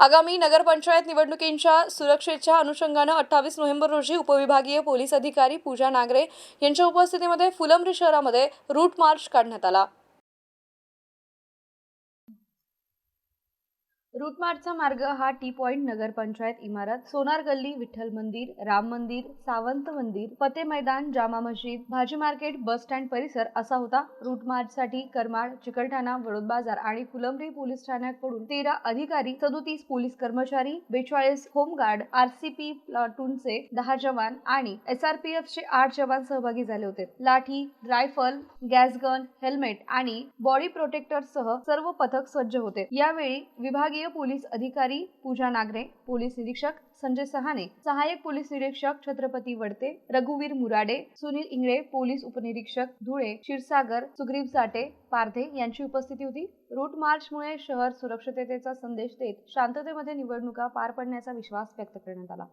आगामी नगरपंचायत निवडणुकींच्या सुरक्षेच्या अनुषंगाने 28 नोव्हेंबर रोजी उपविभागीय पोलीस अधिकारी पूजा नागरे यांच्या उपस्थितीमध्ये फुलंब्री शहरामध्ये रूट मार्च काढण्यात आला। रूट मार्चचा मार्ग हा टी पॉइंट, नगरपंचायत इमारत, सोनार गल्ली, विठ्ठल मंदिर, राम मंदिर, सावंत मंदिर, फते मैदान, जामा मस्जिद, भाजी मार्केट, बस स्टँड परिसर असा होता। रूट मार्चसाठी करमाड, चिकलठाणा, वडोद बाजार आणि फुलंब्री पोलीस ठाण्याकडून 13 अधिकारी, 37 पोलीस कर्मचारी, 42 होमगार्ड, आरसीपी प्लाटूनचे 10 जवान आणि एसआरपीएफचे 8 जवान सहभागी झाले होते। लाठी, रायफल, गॅस गन, हेल्मेट आणि बॉडी प्रोटेक्टरसह सर्व पथक सज्ज होते। यावेळी विभागीय पोलीस अधिकारी पूजा नागरे, पोलीस निरीक्षक संजय सहाने, सहाय्यक पोलीस निरीक्षक छत्रपती वडते, रघुवीर मुराडे, सुनील इंगळे, पोलीस उपनिरीक्षक धुळे, क्षीरसागर, सुग्रीव साठे, पारधे यांची उपस्थिती होती। रूट मार्चमुळे शहर सुरक्षिततेचा संदेश देत शांततेमध्ये निवडणुका पार पडण्याचा विश्वास व्यक्त करण्यात आला।